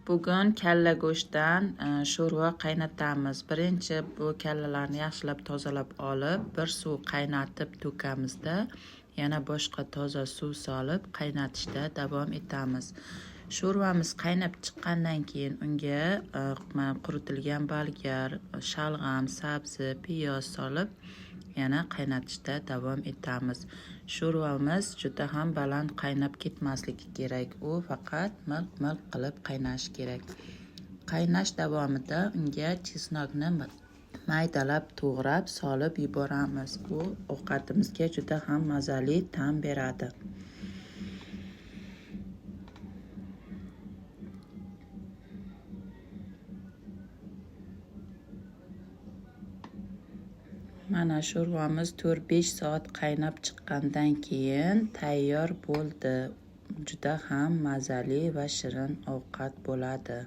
Bugun kalla go'shtdan sho'rva qaynatamiz. Birinchi bu kallalarni yaxshilab tozalab olib, bir suv qaynatib to'kamizda, yana boshqa toza suv solib qaynatishda davom etamiz. Sho'rvamiz qaynab chiqqandan keyin unga quritilgan bolgar, shalg'am, sabzi, piyoz solib yana qaynatishda davom etamiz. Sho'rvamiz juda ham baland qaynab ketmasligi kerak. U faqat milq-milq qilib qaynashi kerak. Qaynash davomida unga chesnokni maydalab to'g'rab solib yuboramiz. Bu ovqatimizga juda ham mazali ta'm beradi. Mana sho'rvamiz 4-5 soat qaynab chiqqandan keyin tayyor bo'ldi. Juda ham mazali va shirin ovqat bo'ladi.